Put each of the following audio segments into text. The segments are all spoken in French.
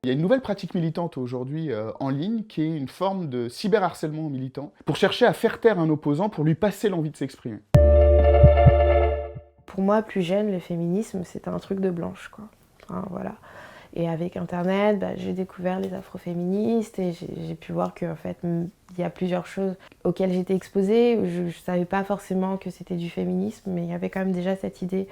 Il y a une nouvelle pratique militante aujourd'hui en ligne qui est une forme de cyberharcèlement militant pour chercher à faire taire un opposant pour lui passer l'envie de s'exprimer. Pour moi, plus jeune, le féminisme, c'était un truc de blanche, quoi. Enfin, voilà. Et avec Internet, j'ai découvert les afroféministes et j'ai pu voir qu'en fait, il y a plusieurs choses auxquelles j'étais exposée. Je ne savais pas forcément que c'était du féminisme, mais il y avait quand même déjà cette idée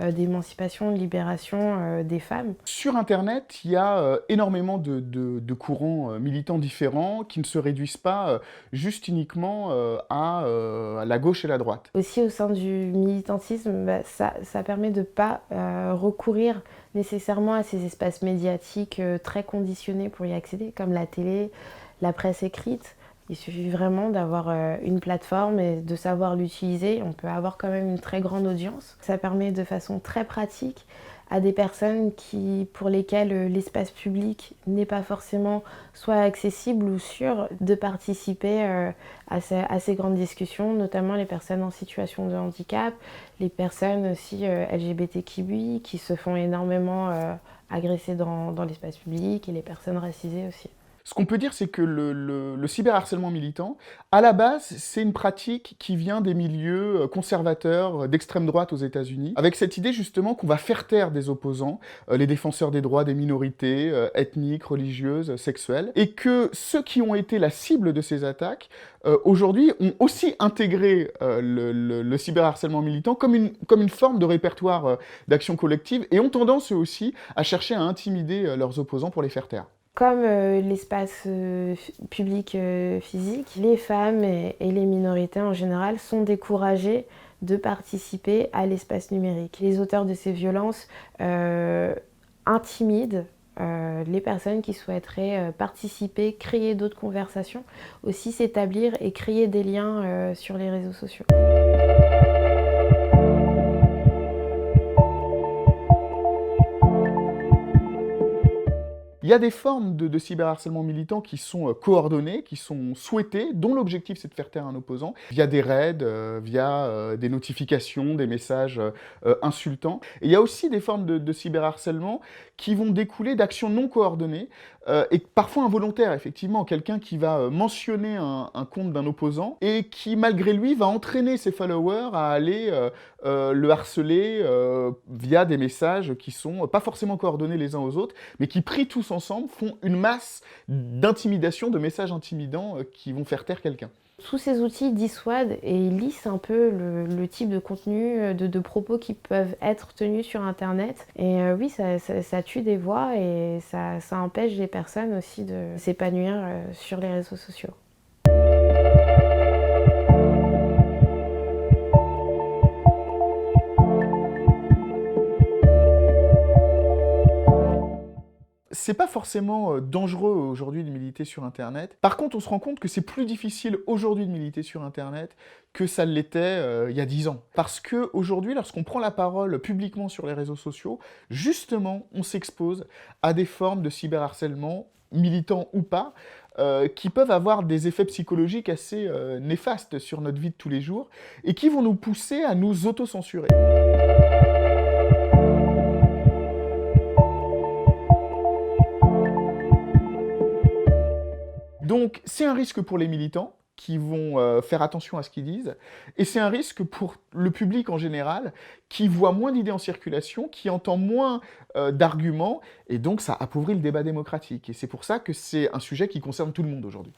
d'émancipation, de libération des femmes. Sur Internet, il y a énormément de courants militants différents qui ne se réduisent pas juste uniquement à la gauche et la droite. Aussi au sein du militantisme, ça permet de ne pas recourir nécessairement à ces espaces médiatiques très conditionnés pour y accéder, comme la télé, la presse écrite. Il suffit vraiment d'avoir une plateforme et de savoir l'utiliser. On peut avoir quand même une très grande audience. Ça permet de façon très pratique à des personnes pour lesquelles l'espace public n'est pas forcément soit accessible ou sûr de participer à ces grandes discussions, notamment les personnes en situation de handicap, les personnes aussi LGBTQI qui se font énormément agresser dans l'espace public et les personnes racisées aussi. Ce qu'on peut dire, c'est que le cyberharcèlement militant, à la base, c'est une pratique qui vient des milieux conservateurs d'extrême droite aux États-Unis, avec cette idée justement qu'on va faire taire des opposants, les défenseurs des droits des minorités ethniques, religieuses, sexuelles, et que ceux qui ont été la cible de ces attaques, aujourd'hui, ont aussi intégré le cyberharcèlement militant comme une forme de répertoire d'action collective, et ont tendance eux aussi à chercher à intimider leurs opposants pour les faire taire. Comme l'espace public physique, les femmes et les minorités en général sont découragées de participer à l'espace numérique. Les auteurs de ces violences intimident les personnes qui souhaiteraient participer, créer d'autres conversations, aussi s'établir et créer des liens sur les réseaux sociaux. Il y a des formes de cyberharcèlement militant qui sont coordonnées, qui sont souhaitées, dont l'objectif c'est de faire taire un opposant, via des raids, via des notifications, des messages insultants. Et il y a aussi des formes de cyberharcèlement qui vont découler d'actions non coordonnées, et parfois involontaires, effectivement. Quelqu'un qui va mentionner un compte d'un opposant, et qui, malgré lui, va entraîner ses followers à aller le harceler via des messages qui sont pas forcément coordonnés les uns aux autres, mais qui, pris tous ensemble, font une masse d'intimidation, de messages intimidants qui vont faire taire quelqu'un. Tous ces outils dissuadent et lissent un peu le type de contenu, de propos qui peuvent être tenus sur Internet. Et oui, ça tue des voix et ça empêche les personnes aussi de s'épanouir sur les réseaux sociaux. C'est pas forcément dangereux aujourd'hui de militer sur Internet. Par contre, on se rend compte que c'est plus difficile aujourd'hui de militer sur Internet que ça l'était il y a 10 ans. Parce qu'aujourd'hui, lorsqu'on prend la parole publiquement sur les réseaux sociaux, justement, on s'expose à des formes de cyberharcèlement, militants ou pas, qui peuvent avoir des effets psychologiques assez néfastes sur notre vie de tous les jours et qui vont nous pousser à nous autocensurer. Donc, c'est un risque pour les militants qui vont faire attention à ce qu'ils disent, et c'est un risque pour le public en général qui voit moins d'idées en circulation, qui entend moins d'arguments, et donc ça appauvrit le débat démocratique. Et c'est pour ça que c'est un sujet qui concerne tout le monde aujourd'hui.